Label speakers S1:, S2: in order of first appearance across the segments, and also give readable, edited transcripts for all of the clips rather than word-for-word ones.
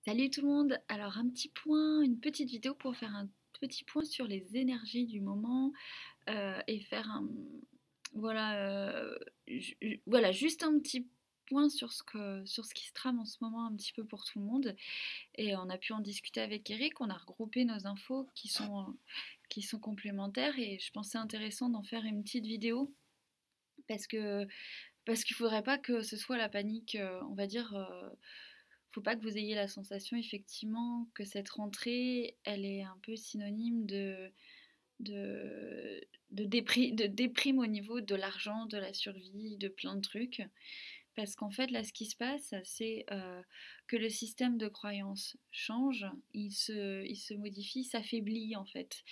S1: Salut tout le monde! Alors un petit point, une petite vidéo pour faire un petit point sur les énergies du moment et faire un voilà, voilà juste un petit point sur ce qui se trame en ce moment un petit peu pour tout le monde. Et on a pu en discuter avec Eric, on a regroupé nos infos qui sont complémentaires et je pensais intéressant d'en faire une petite vidéo parce que parce qu'il faudrait pas que ce soit la panique, on va dire. Faut pas que vous ayez la sensation effectivement que cette rentrée, elle est un peu synonyme de, de déprime au niveau de l'argent, de la survie, de plein de trucs. Parce qu'en fait, là, ce qui se passe, c'est que le système de croyance change, il se modifie, s'affaiblit en fait.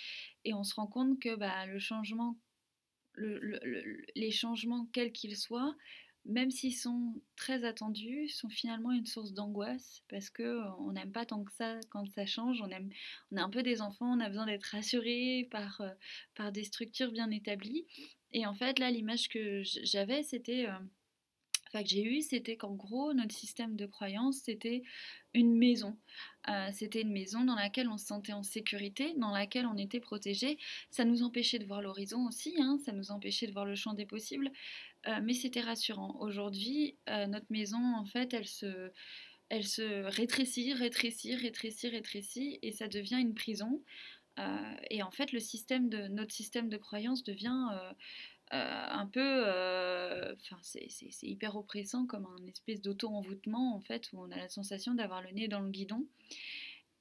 S1: Et on se rend compte que bah, le changement les changements, quels qu'ils soient, même s'ils sont très attendus, sont finalement une source d'angoisse parce que on n'aime pas tant que ça quand ça change. On est un peu des enfants, on a besoin d'être rassurés par des structures bien établies. Et en fait, là, l'image que j'avais, enfin que j'ai eu, c'était qu'en gros, notre système de croyance, c'était une maison. C'était une maison dans laquelle on se sentait en sécurité, dans laquelle on était protégé. Ça nous empêchait de voir l'horizon aussi, hein, ça nous empêchait de voir le champ des possibles, mais c'était rassurant. Aujourd'hui, notre maison, en fait, elle se rétrécit, rétrécit, rétrécit, rétrécit, et ça devient une prison. Et en fait, notre système de croyance devient un peu, enfin c'est hyper oppressant comme un espèce d'auto-envoûtement en fait où on a la sensation d'avoir le nez dans le guidon.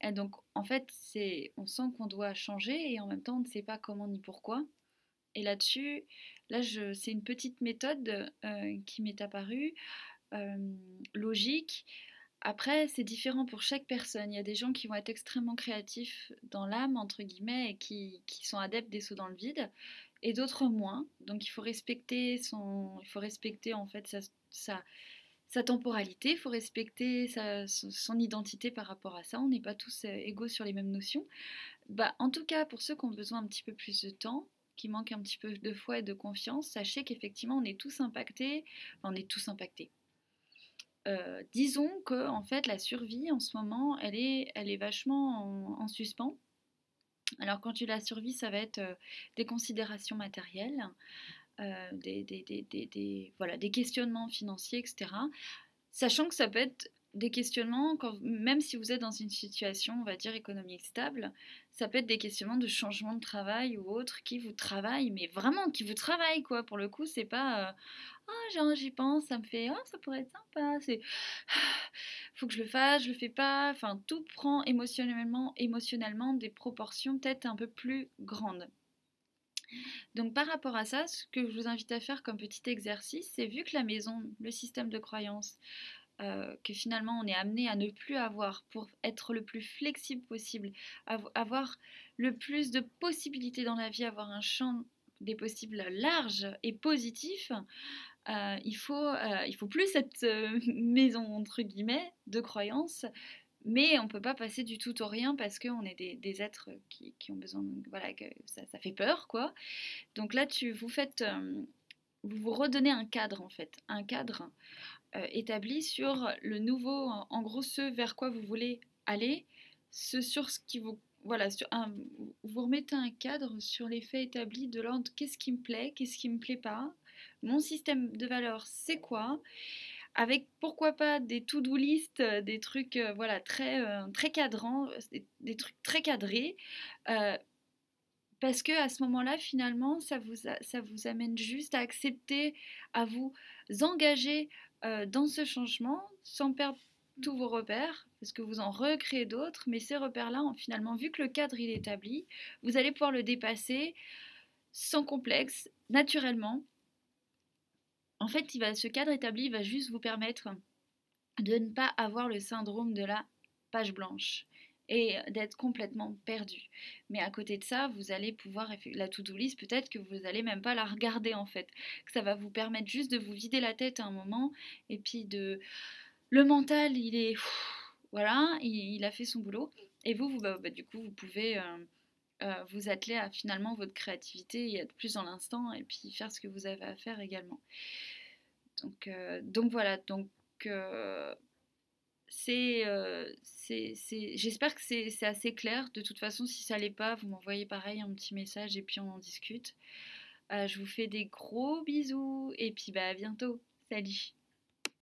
S1: Et donc en fait on sent qu'on doit changer et en même temps on ne sait pas comment ni pourquoi. Et là-dessus, c'est une petite méthode qui m'est apparue, euh, logique. Après, c'est différent pour chaque personne. Il y a des gens qui vont être extrêmement créatifs dans l'âme, entre guillemets, et qui sont adeptes des sauts dans le vide, et d'autres moins. Donc il faut respecter en fait sa temporalité, il faut respecter son identité par rapport à ça. On n'est pas tous égaux sur les mêmes notions. Bah, en tout cas, pour ceux qui ont besoin un petit peu plus de temps, qui manquent un petit peu de foi et de confiance, sachez qu'effectivement, on est tous impactés. Enfin, on est tous impactés. Disons que en fait la survie en ce moment elle est vachement en suspens. Alors quand tu la survie ça va être des considérations matérielles, voilà, des questionnements financiers, etc. Sachant que ça peut être des questionnements, même si vous êtes dans une situation, on va dire, économique stable, ça peut être des questionnements de changement de travail ou autre qui vous travaillent, mais vraiment qui vous travaillent, quoi. Pour le coup, c'est pas ah, genre, j'y pense, ça me fait ah, ça pourrait être sympa, c'est faut que je le fasse, je le fais pas. Enfin, tout prend émotionnellement des proportions peut-être un peu plus grandes. Donc par rapport à ça, ce que je vous invite à faire comme petit exercice, c'est vu que la maison, le système de croyance, que finalement on est amené à ne plus avoir pour être le plus flexible possible, avoir le plus de possibilités dans la vie, avoir un champ des possibles large et positif, il faut plus cette maison entre guillemets de croyance, mais on ne peut pas passer du tout au rien parce qu'on est des êtres qui ont besoin, voilà, que ça fait peur quoi. Donc là, vous vous redonnez un cadre en fait, un cadre établi sur le nouveau, en gros, ce vers quoi vous voulez aller, ce sur ce qui vous, voilà, vous remettez un cadre sur les faits établis de l'ordre qu'est-ce qui me plaît, qu'est-ce qui me plaît pas, mon système de valeurs c'est quoi, avec pourquoi pas des to-do list, des trucs voilà très cadrants, des trucs très cadrés. euh, Parce que à ce moment-là, finalement, ça vous amène juste à accepter, à vous engager dans ce changement sans perdre tous vos repères, parce que vous en recréez d'autres, mais ces repères-là, finalement, vu que le cadre il est établi, vous allez pouvoir le dépasser sans complexe, naturellement. En fait, ce cadre établi va juste vous permettre de ne pas avoir le syndrome de la page blanche et d'être complètement perdu. Mais à côté de ça, vous allez pouvoir, la to-do list, peut-être que vous n'allez même pas la regarder en fait, que ça va vous permettre juste de vous vider la tête à un moment, et puis le mental, il est, voilà, il a fait son boulot, et du coup, vous pouvez vous atteler à finalement votre créativité et être plus dans l'instant, et puis faire ce que vous avez à faire également. Donc voilà, donc J'espère que c'est assez clair. De toute façon, si ça l'est pas, vous m'envoyez pareil un petit message et puis on en discute. Je vous fais des gros bisous et puis bah à bientôt. Salut.